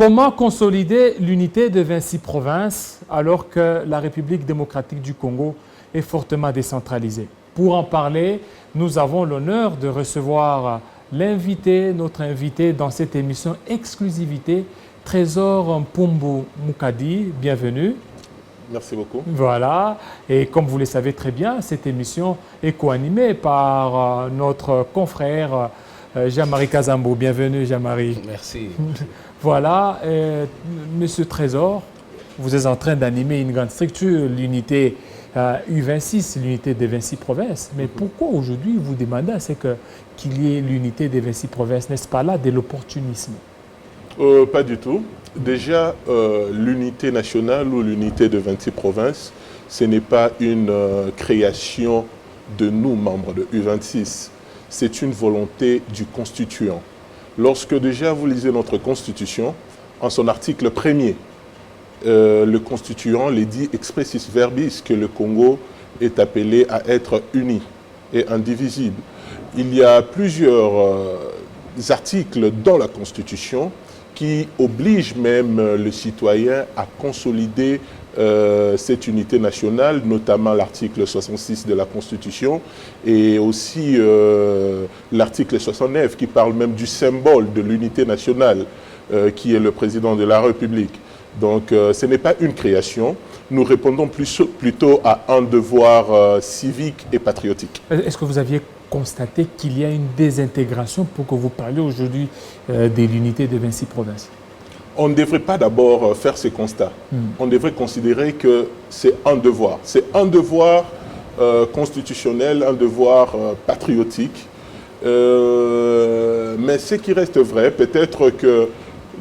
Comment consolider l'unité de 26 provinces alors que la République démocratique du Congo est fortement décentralisée? Pour en parler, nous avons l'honneur de recevoir notre invité dans cette émission exclusivité, Trésor Mpumbu Mukadi. Bienvenue. Merci beaucoup. Voilà, et comme vous le savez très bien, cette émission est co-animée par notre confrère Jean-Marie Kazambo. Bienvenue Jean-Marie. Merci. Voilà, Monsieur Trésor, vous êtes en train d'animer une grande structure, l'unité U26, l'unité des 26 provinces. Mais pourquoi aujourd'hui vous demandez qu'il y ait l'unité des 26 provinces? N'est-ce pas là de l'opportunisme? Pas du tout. Déjà, l'unité nationale ou l'unité de 26 provinces, ce n'est pas une création de nous, membres de U26. C'est une volonté du constituant. Lorsque déjà vous lisez notre constitution, en son article 1er, le constituant les dit expressis verbis que le Congo est appelé à être uni et indivisible. Il y a plusieurs articles dans la constitution qui oblige même le citoyen à consolider cette unité nationale, notamment l'article 66 de la Constitution et aussi l'article 69 qui parle même du symbole de l'unité nationale qui est le président de la République. Donc ce n'est pas une création, nous répondons plutôt à un devoir civique et patriotique. Est-ce que vous aviez constaté qu'il y a une désintégration pour que vous parliez aujourd'hui de l'unité de 26 provinces? On ne devrait pas d'abord faire ce constat. On devrait considérer que c'est un devoir. C'est un devoir constitutionnel, un devoir patriotique. Mais ce qui reste vrai, peut-être que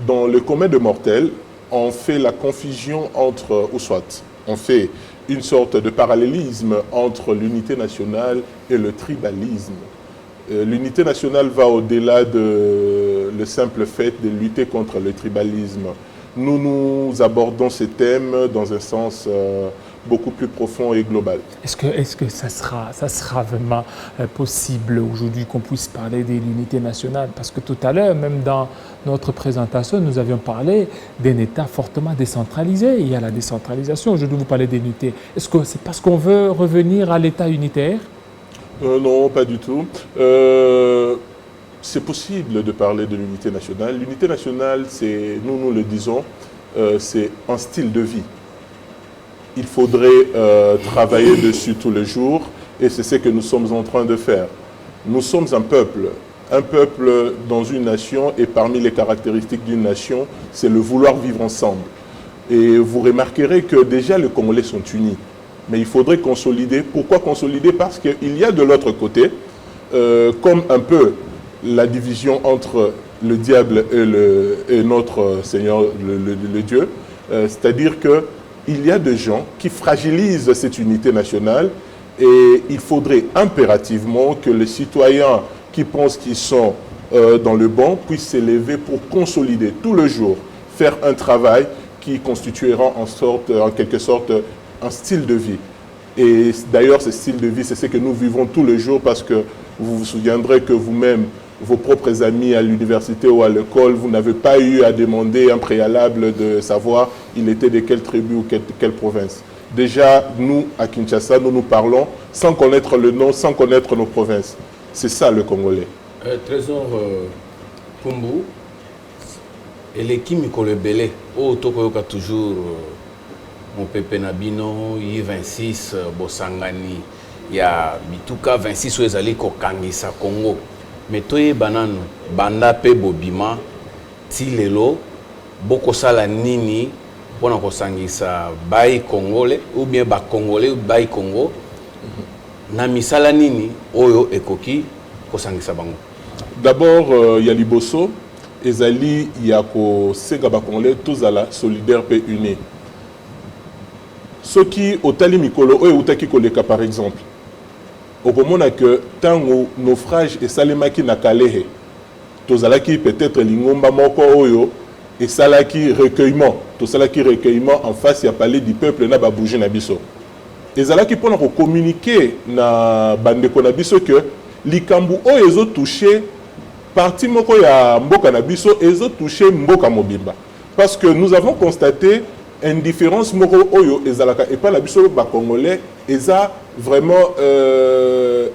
dans le commun de mortels, on fait la confusion entre, ou soit, on fait une sorte de parallélisme entre l'unité nationale et le tribalisme. L'unité nationale va au-delà de le simple fait de lutter contre le tribalisme. Nous abordons ces thèmes dans un sens beaucoup plus profond et global. Est-ce que ça sera vraiment possible aujourd'hui qu'on puisse parler de l'unité nationale? Parce que tout à l'heure, même dans notre présentation, nous avions parlé d'un État fortement décentralisé. Il y a la décentralisation. Aujourd'hui, vous parlez d'unité. Est-ce que c'est parce qu'on veut revenir à l'État unitaire? Non, pas du tout. C'est possible de parler de l'unité nationale. L'unité nationale, nous le disons, c'est un style de vie. Il faudrait travailler dessus tous les jours et c'est ce que nous sommes en train de faire. Nous sommes un peuple dans une nation et parmi les caractéristiques d'une nation, c'est le vouloir vivre ensemble. Et vous remarquerez que déjà les Congolais sont unis. Mais il faudrait consolider. Pourquoi consolider? Parce qu'il y a de l'autre côté, comme un peu la division entre le diable et notre Seigneur, le Dieu, c'est-à-dire qu'il y a des gens qui fragilisent cette unité nationale et il faudrait impérativement que les citoyens qui pensent qu'ils sont dans le bon puissent s'élever pour consolider tout le jour, faire un travail qui constituera en quelque sorte un style de vie. Et d'ailleurs, ce style de vie, c'est ce que nous vivons tous les jours parce que vous vous souviendrez que vous-même, vos propres amis à l'université ou à l'école, vous n'avez pas eu à demander un préalable de savoir il était de quelle tribu ou quelle province. Déjà, nous, à Kinshasa, nous parlons sans connaître le nom, sans connaître nos provinces. C'est ça le Congolais. Trésor Mpumbu, et l'équipe Mikolo Belé, Tokoyoka toujours mon pépé Nabino, I26, Bosangani, il y a Bituka 26 Ouezali Kokangisa Congo. Mais toi, banano, banda pe bobima, tilelo, boko sala nini, pona kosangisa bai Congolais, ou bien ba Congolais ou bai Congo, na misala nini, oyo ekoki, kosangisa bango. D'abord, il y a Liboso, ezali, il y a Sega ba Congolais, tous à la solidaire pe unis. Ceux qui, au Tali Mikolo, ou Outaki Koleka par exemple, au moment que tant naufrage et salemaki na kalehe, tozalaki peut-être lingomba moko oyo et salaki recueillement, tozalaki recueillement en face ya palais du peuple na babouji na biso. Et zalaki pour nous communiquer na bandeko na biso que likambu o ezo touché parti moko ya mboka na biso ezo touché mboka mobimba. Parce que nous avons constaté une différence moko oyo ezalaka et pas la biso ba congolais eza vraiment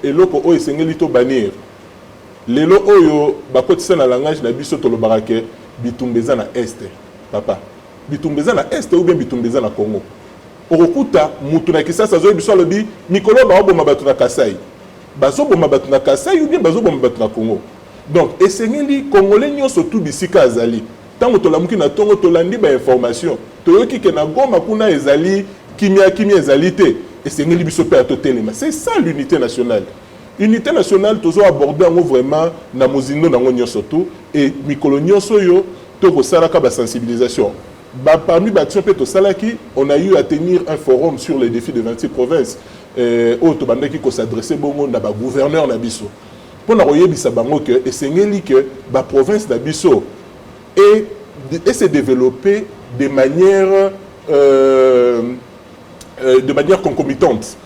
eloko oyo esengeli to bannir. Lelo oyo ba kotisa na langage na biso to lobaka ke bitumbeza na est papa. Bitumbeza na est ou bien bitumbeza na Congo. Orokuta mutu na Kisasa zo biso lobi mikolo ba oboma batu na Kasai. Bazo boma batu na Kasai ou bien bazo boma batu na Congo. Donc esengeli congolais nyonso tu bisika azali. Tant to lamuki na tongo to landi ba information. Toyoki ke na Goma kuna ezali kimia ezali te. Esengeli biso pe atotelema. C'est ça l'unité nationale. Unité nationale toujours abordé en vraiment na mozindo na ngonyo surtout et mikolo nyonso yo to ko salaka ba sensibilisation. Parmi les actions on a eu à tenir un forum sur les défis de 26 provinces où qui s'adressait au gouverneur Nabiso. Pour que la province Nabiso et se développer de manière concomitante,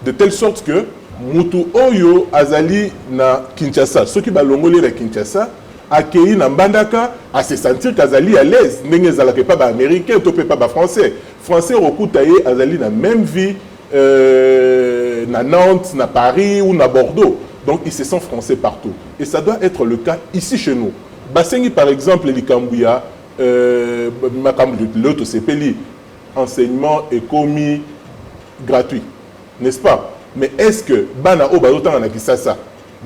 de telle sorte que Mutu Oyo Azali na Kinshasa, ceux qui balongolé na Kinshasa, accueilli na Mbandaka à se sentir qu'Azali à l'aise, n'est pas américain, pas français. Français recoutaye Azali na même vie na Nantes, na Paris ou na Bordeaux. Donc ils se sentent français partout. Et ça doit être le cas ici chez nous. Basengi par exemple l'Ikambouya, l'autre CPLI, enseignement et commis gratuit, n'est-ce pas? Mais est-ce que Bana o bazotan na Kisasa,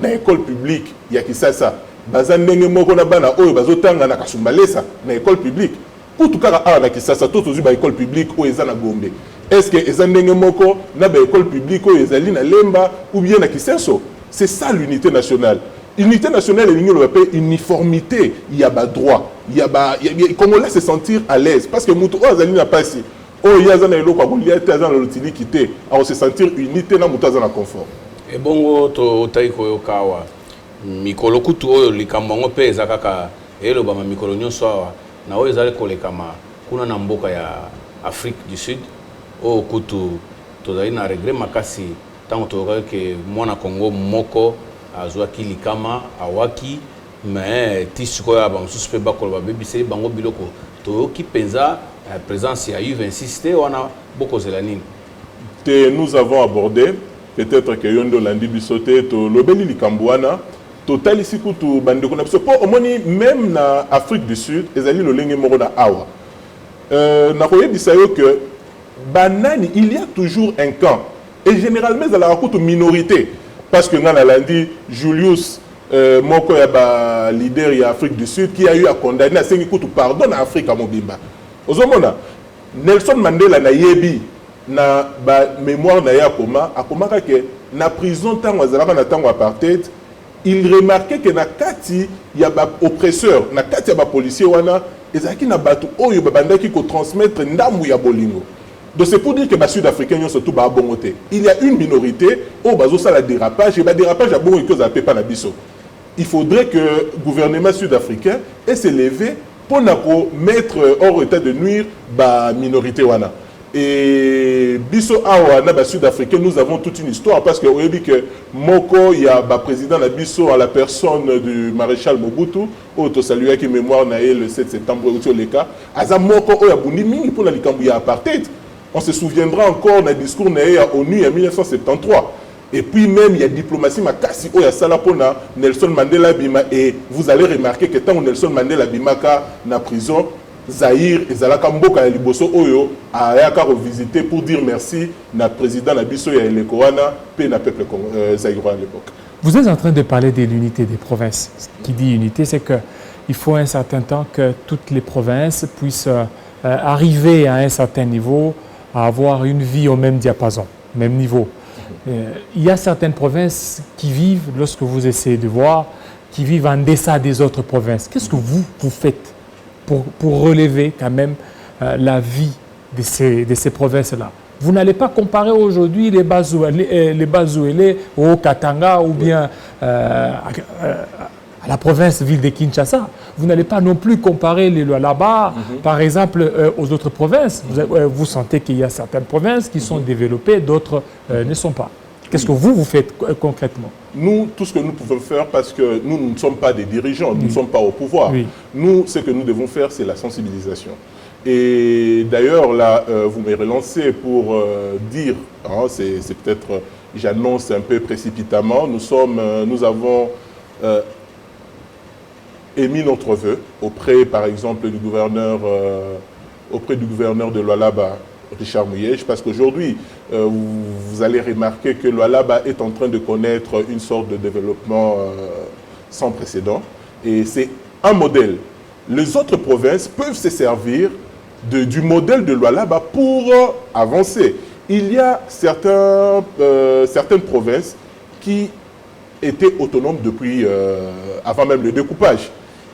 na école publique, il y a Kisasa? Bazandenge moko na bana oyo bazotanga na Kasumbalesa na école publique. Pour tout cas na Kisasa tout aux ba école publique o eza na Gombe. Est-ce que ezandenge moko na ba école publique o ezali na Lemba ou bien na Kisenso? C'est ça l'unité nationale. Unité nationale et l'union européenne, uniformité, il y a ba droit, il y a ba comment là se sentir à l'aise parce que mutu o azali na pasi. Oh yazana eloko akolia tazana lotili kité, à se sentir unité na mutu azana confort. Et bongo to taiko yokawa. Mikolo kutu oyo likambo pe ezaka ka eloba ma mikolo nyonso awa na oyo ezali kolekama kuna na mboka ya Afrique du Sud o kutu tozali na regret makasi tango toyoka ke mwana Congo moko azwaki likama awaki mais tisiko ya bamususu pe bakolo babebiseli bango biloko toyoki penza présence ya U26 te wana boko zelanini te nous avons abordé peut-être que yondo landi bisote to lobeli likambo wana total ici kutu bandeko na biso po omoni même na Afrique du Sud ezali lolenge moko na awa na koyebisa yo que banani il y a toujours un camp et généralement za la kutu minorité parce que ngana landi Julius moko ya ba leader ya Afrique du Sud qui a eu à condamner à sengi kutu pardon na Afrique à Mobimba ozomona Nelson Mandela na yebi na ba mémoire na ya akomaka ke na prison tango azalaka na tango apartheid. Il remarquait que na kati ya ba oppresseur na kati ya ba policier wana ezaki na batu oyo babandaki ko transmettre ndamu ya bolingo. Donc c'est pour dire que les Sud-Africains surtout ba bongoté. Il y a une minorité au bazo ça la dérapage et ba dérapage à bon et que ça peut pas na biso. Il faudrait que le gouvernement sud-africain ait s'élevé pour mettre hors état de nuire ba minorité wana. Et biso awa na ba sud-africain nous avons toute une histoire parce que on dit que moko il y a ba président na biso à la personne du maréchal Mobutu auto saluer qui mémoire na le 7 septembre au leka aza moko o ya bundi mingi pour la likambu ya apartheid. On se souviendra encore d'un discours na ya ONU en 1973. Et puis même il y a diplomatie makasi o ya sala pona Nelson Mandela bima et vous allez remarquer que tant Nelson Mandela bimaka na prison Zahir et Zalaka Mboka Liboso Oyo a revisité pour dire merci na président Nabiso et Lekoana pe na peuple zaïrois à l'époque. Vous êtes en train de parler de l'unité des provinces. Ce qui dit unité, c'est qu'il faut un certain temps que toutes les provinces puissent arriver à un certain niveau, à avoir une vie au même diapason, même niveau. Il y a certaines provinces qui vivent, lorsque vous essayez de voir, qui vivent en deçà des autres provinces. Qu'est-ce que vous faites pour relever quand même la vie de ces provinces-là? Vous n'allez pas comparer aujourd'hui les Bazouélé au Katanga ou bien à la province ville de Kinshasa. Vous n'allez pas non plus comparer les lois là-bas, par exemple, aux autres provinces. Vous sentez qu'il y a certaines provinces qui sont développées, d'autres ne sont pas. Qu'est-ce que vous faites concrètement? Nous, tout ce que nous pouvons faire, parce que nous ne sommes pas des dirigeants, nous ne sommes pas au pouvoir. Nous, ce que nous devons faire, c'est la sensibilisation. Et d'ailleurs, là, vous me relancez pour dire, hein, c'est peut-être, j'annonce un peu précipitamment, nous avons émis notre vœu auprès, par exemple, du gouverneur de Lualaba, Richard Mouyej, parce qu'aujourd'hui, vous allez remarquer que Lualaba est en train de connaître une sorte de développement sans précédent. Et c'est un modèle. Les autres provinces peuvent se servir du modèle de Lualaba pour avancer. Il y a certaines provinces qui étaient autonomes depuis avant même le découpage.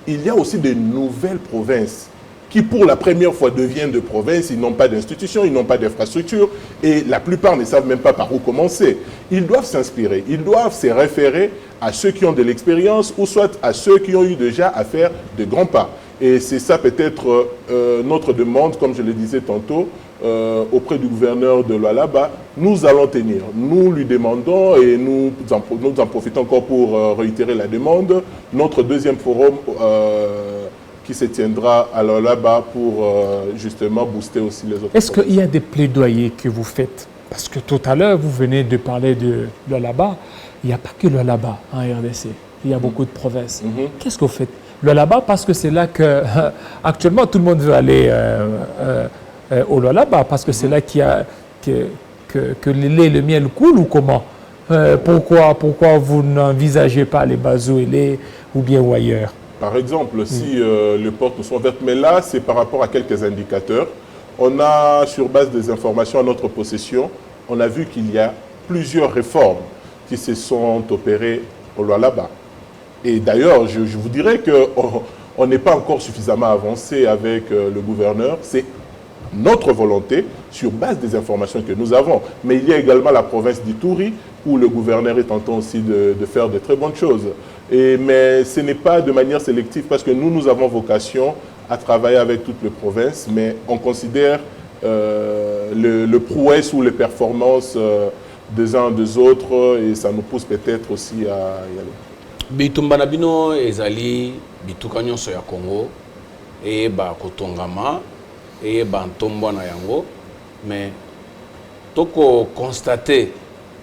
Il y a aussi de nouvelles provinces qui pour la première fois deviennent de provinces, ils n'ont pas d'institutions, ils n'ont pas d'infrastructures et la plupart ne savent même pas par où commencer. Ils doivent s'inspirer, ils doivent se référer à ceux qui ont de l'expérience ou soit à ceux qui ont eu déjà à faire de grands pas. Et c'est ça peut-être notre demande, comme je le disais tantôt, auprès du gouverneur de Lualaba. Nous allons tenir, nous lui demandons et nous en profitons encore pour réitérer la demande. Notre deuxième forum qui se tiendra à Lualaba pour justement booster aussi les autres. Est-ce qu'il y a des plaidoyers que vous faites? Parce que tout à l'heure, vous venez de parler de Lualaba. Il n'y a pas que Lualaba en RDC. Il y a beaucoup de provinces. Qu'est-ce que vous faites? Lualaba, parce que c'est là que, actuellement, tout le monde veut aller au Lualaba, parce que c'est là qu'il y a, que le lait et le miel coulent, ou comment? Pourquoi vous n'envisagez pas les Bazou et les ou bien ou ailleurs? Par exemple, si les portes sont ouvertes, mais là, c'est par rapport à quelques indicateurs. On a, sur base des informations à notre possession, on a vu qu'il y a plusieurs réformes qui se sont opérées au Lualaba. Et d'ailleurs, je vous dirais qu'on n'est pas encore suffisamment avancé avec le gouverneur. C'est notre volonté sur base des informations que nous avons. Mais il y a également la province d'Ituri où le gouverneur est en train aussi de faire de très bonnes choses. Mais ce n'est pas de manière sélective parce que nous avons vocation à travailler avec toutes les provinces, mais on considère le prouesse ou les performances des uns des autres et ça nous pousse peut-être aussi à y aller. Bitumba na bino ezali bituka nyonso ya Congo et ba kotongama et ba ntombo na yango, mais toko constater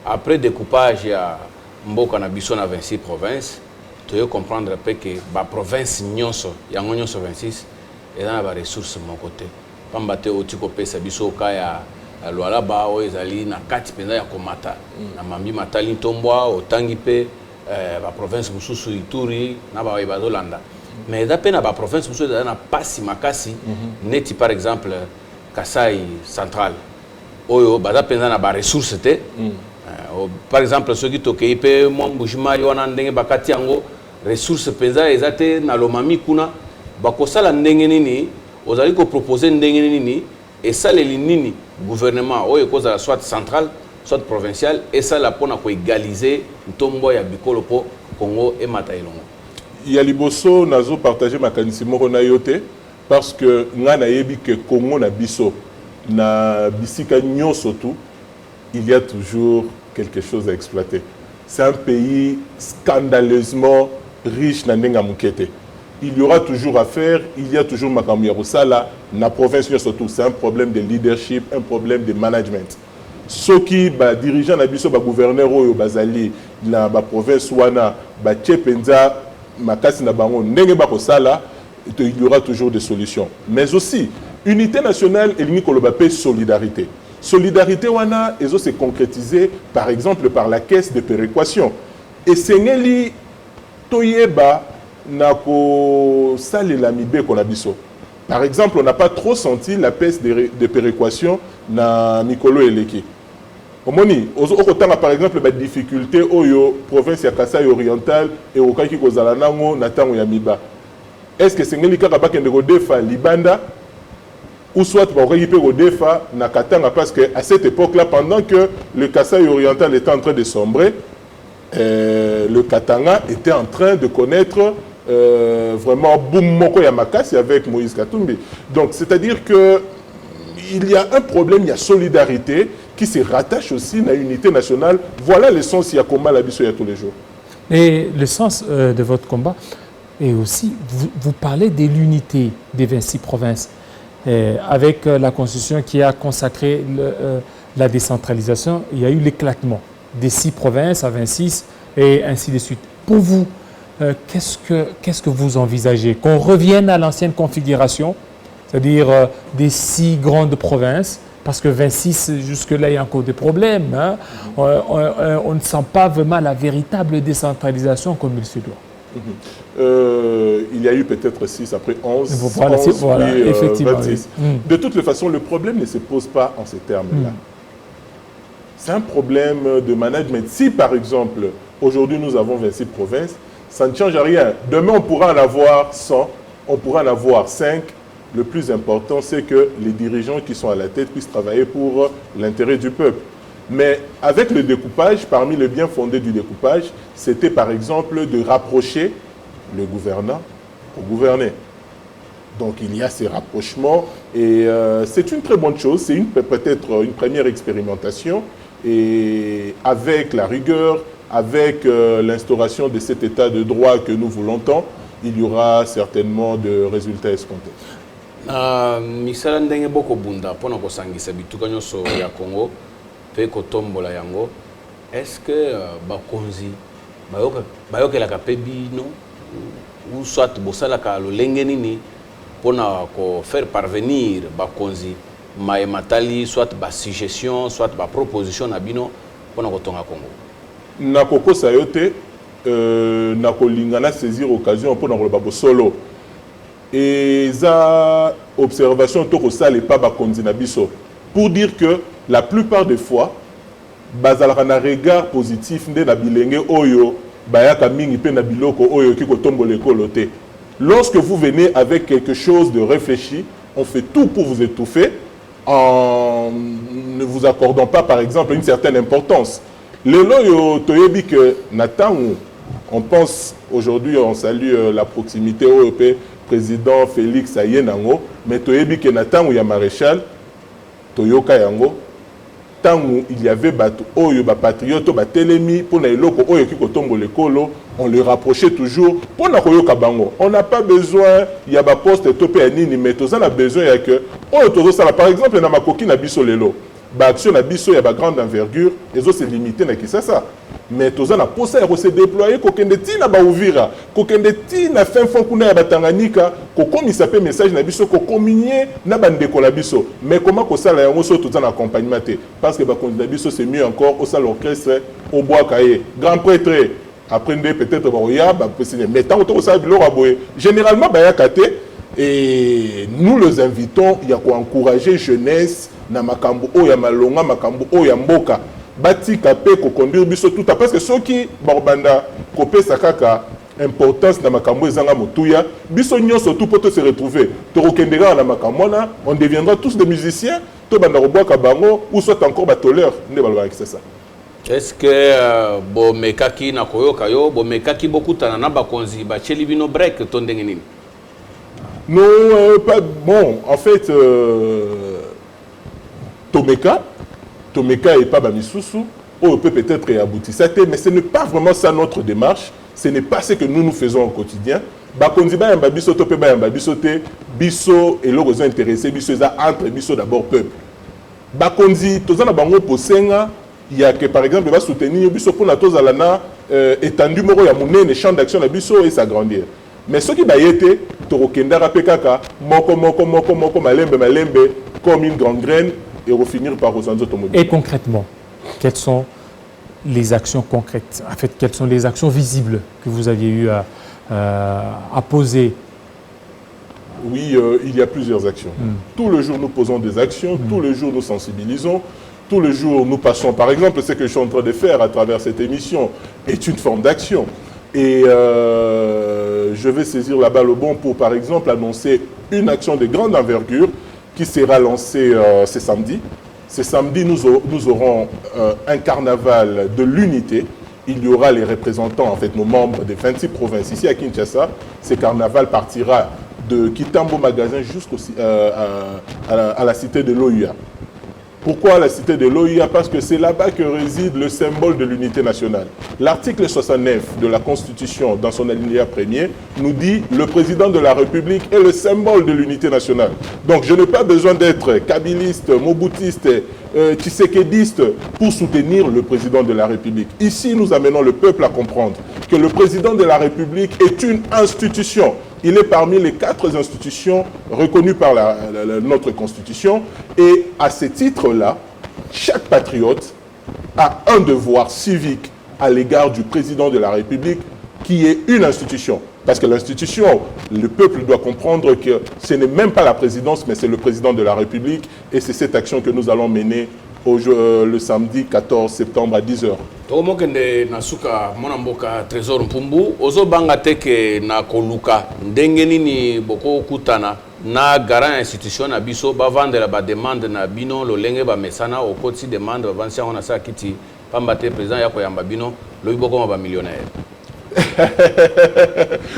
après découpage ya mboka na biso na 26 provinces, tu peux comprendre que ba province nyonso yango nyonso 26 et na ba ressources mon côté pambate otiko pesa biso ka ya Lualaba o ezali na kati penza ya komata na mambi matali ntombwa otangi pe la province mususu Ituri na ba bazolanda mais d'après na ba province mususu na pasi makasi neti par exemple Kasai central oyo baza penza na ba ressources te par exemple ceux qui tokei pe Mbujimai wana ndenge bakati yango ressources penza ezate na Lomami kuna bakosala ndenge nini ozali ko proposer ndenge nini et ça les nini gouvernement oyo koza soit central soit provincial et ça la pona ko égaliser ntombo ya bikolo po Congo et Matailongo. Il y a liboso nazo partager makanisi moko na yote parce que nga na yebi que Congo na biso na bisika nyonso tout il y a toujours quelque chose à exploiter. C'est un pays scandaleusement riche na ndenga mukete. Il y aura toujours à faire, il y a toujours makambo ya kosala na province nyonso tout. C'est un problème de leadership, un problème de management. Ceux qui ba dirigeants na biso ba gouverneur oyo bazali na ba province wana ba tchepenza makasi na bango ndenge ba kosala, il y aura toujours des solutions. Mais aussi unité nationale et l'unique koloba solidarité. Solidarité wana ezo se concrétiser par exemple par la caisse de péréquation. Et sengeli toyeba na ko salela mibe ko na biso. Par exemple, on n'a pas trop senti la peste de péréquation na Mikolo Eleki. Omoni, par exemple, la difficulté oyo province ya Kasai oriental et au Kaki Kozalanango na tango ya Miba. Est-ce que c'est ngeli kaka bakende ko defa Libanda ou soit ba ko yipe ko defa na Katanga parce que à cette époque-là pendant que le Kasai oriental était en train de sombrer, le Katanga était en train de connaître vraiment boum moko ya makasi avec Moïse Katumbi. Donc c'est-à-dire que il y a un problème, il y a solidarité qui se rattache aussi à l'unité nationale. Voilà le sens il y a combat la biso il y a tous les jours. Et le sens de votre combat est aussi, vous parlez de l'unité des 26 provinces, avec la constitution qui a consacré la décentralisation, il y a eu l'éclatement des 6 provinces à 26 et ainsi de suite. Pour vous, qu'est-ce que vous envisagez? Qu'on revienne à l'ancienne configuration, c'est-à-dire des 6 grandes provinces, parce que 26, jusque-là, il y a encore des problèmes. Hein. On ne sent pas vraiment la véritable décentralisation comme il se doit. Il y a eu peut-être 6, après 11, voilà, 11 voilà, puis, effectivement, 26. oui. De toutes les façons, le problème ne se pose pas en ces termes-là. C'est un problème de management. Si, par exemple, aujourd'hui, nous avons 26 provinces, ça ne change rien. Demain, on pourra en avoir 100, on pourra en avoir 5. Le plus important, c'est que les dirigeants qui sont à la tête puissent travailler pour l'intérêt du peuple. Mais avec le découpage, parmi les biens fondés du découpage, c'était par exemple de rapprocher le gouvernant au gouverné. Donc il y a ces rapprochements et c'est une très bonne chose, c'est peut-être une première expérimentation et avec la rigueur, avec l'instauration de cet état de droit que nous voulons tant, il y aura certainement de résultats escomptés. misala ndenge boko bunda pona kosangisa bituka nyonso ya Congo pe kotombola yango est-ce que bakonzi bayokelaka pe bino ou soit bosalaka lolenge nini pona ko faire parvenir bakonzi matali soit suggestion soit proposition na bino pona kotonga Congo na kokosa yo te na kolingana saisir occasion pona koloba bosolo et ça, observation, et pas bakonzi na biso. Pour dire que la plupart des fois, bazalaka na regard positif nde na bilenge oyo bayaka mingi pe na biloko oyo kiko tombole kolote. Lorsque vous venez avec quelque chose de réfléchi, on fait tout pour vous étouffer en ne vous accordant pas, par exemple, une certaine importance. Le loyo toyebi que natangu, on pense aujourd'hui, on salue la proximité OEP. Président Félix Ayenango, mais toyebi ke na tangu ya maréchal Toyoka yango tangu il y avait bato oyo ba patriote ba telemi pona eloko oyo ki kotombo lekolo, on le rapprochait toujours pona koyoka bango. On n'a pas besoin ya ba poste topé ya nini mais toza na besoin ya que oyo tozo sala par exemple na makoki na biso lelo ba action na biso ya ba grande envergure ezo se limiter na Kisasa. Mais toza na posa ya se déployer kokende tina ba Uvira kokende tina fin fond kuna ya Tanganyika kokomisa pe message na biso ko communier na bandeko la biso mais comment ko sala yango so toza na accompagnement te parce que ba konda biso c'est mieux encore au sala orchestre au bois cahier grand prêtre après peut-être ba oya ba mais tant que ça biloko aboye généralement ba ya kate et nous les invitons il y a quoi encourager jeunesse na makambo o ya malonga makambo o ya mboka bati kapé ko conduire biso tout parce que ceux qui barbanda kopé sakaka importance na makambo ezanga motuya biso nyonso tout pour se retrouver to kokendera na makamona on deviendra tous des musiciens to banda robwaka bango ou soit encore batoleur ne balwa c'est ça. Est-ce que bomekaki na koyoka yo bomekaki bokutana na bakonzi ba cheli bino break to ndenge nini? Non, pas bon. En fait, Tomeka et pas Bamisusu, on peut peut-être y aboutir. Mais ce n'est pas vraiment ça notre démarche. Ce n'est pas ce que nous faisons au quotidien. Bakonzi ba yamba biso to pe ba yamba biso te biso et loko zo intéressé biso za entre biso d'abord peuple. Bakonzi tozana bango posenga il y a que par exemple va soutenir biso pour na tozala na étendu moko ya monene champ d'action na biso et s'agrandir. Mais ce qui va être, Torokendara Pekaka, moko, malembe, comme une gangrène, et refinir par Rosanzo Tomodi. Et concrètement, quelles sont les actions concrètes, en fait, quelles sont les actions visibles que vous aviez eu à poser? Oui, il y a plusieurs actions. Tout le jour, nous posons des actions, tout le jour, nous sensibilisons. Tout le jour, nous passons, par exemple, ce que je suis en train de faire à travers cette émission est une forme d'action. Et je vais saisir la balle au bon pour, par exemple, annoncer une action de grande envergure qui sera lancée ce samedi. Ce samedi, nous aurons un carnaval de l'unité. Il y aura les représentants, en fait, nos membres des 26 provinces ici à Kinshasa. Ce carnaval partira de Kitambo Magasin jusqu'à la cité de l'OUA. Pourquoi la cité de l'OIA? Parce que c'est là-bas que réside le symbole de l'unité nationale. L'article 69 de la Constitution, dans son alinéa premier, nous dit « Le président de la République est le symbole de l'unité nationale ». Donc je n'ai pas besoin d'être kabiliste, moboutiste, tshisekédiste pour soutenir le président de la République. Ici, nous amenons le peuple à comprendre que le président de la République est une institution. Il est parmi les 4 institutions reconnues par notre Constitution. Et à ce titre-là, chaque patriote a un devoir civique à l'égard du président de la République qui est une institution. Parce que l'institution, le peuple doit comprendre que ce n'est même pas la présidence, mais c'est le président de la République. Et c'est cette action que nous allons mener le samedi 14 septembre à 10h. Tokomokende nasuka mwana mboka Trésor Mpumbu ozo banga teke na koluka ndenge nini boko kutana na garant institution na biso ba vendre ba demande na bino lolenge ba mesana au koti demande ba vansia on a sa kiti pamba te président ya koyamba bino loyi boko ba millionnaire.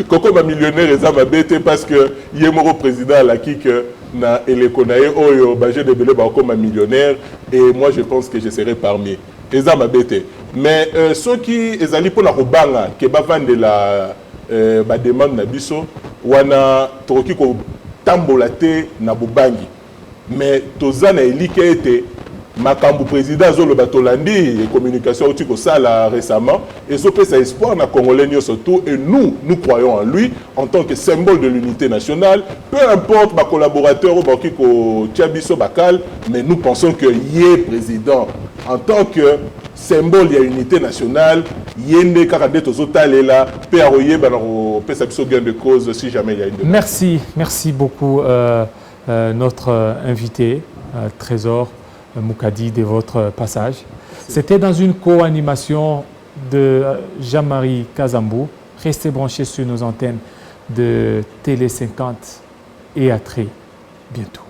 Koko ba millionnaire eza mabete parce que yemoro président la que na elekonaye oyo ba je debele ba comme millionnaire et moi je pense que je serai parmi eza mabete mais ceux qui ezali pona kobanga ke ba vendre la ba demande na biso wana toki ko tambola te na bobangi mais tozana elike ete makambu président zolo batolandi et communication outi ko sala récemment et so pesa espoir na congolais surtout et nous croyons en lui en tant que symbole de l'unité nationale, peu importe ma collaborateur ou baki ko tiabiso bakal, mais nous pensons que yé président en tant que symbole de l'unité nationale yende kakande tozotalela pe aroye banaro pesa biso gain de cause si jamais il y a une demande. Merci beaucoup notre invité Trésor Moukadi de votre passage. C'était dans une co-animation de Jean-Marie Kazambou. Restez branchés sur nos antennes de Télé 50 et à très bientôt.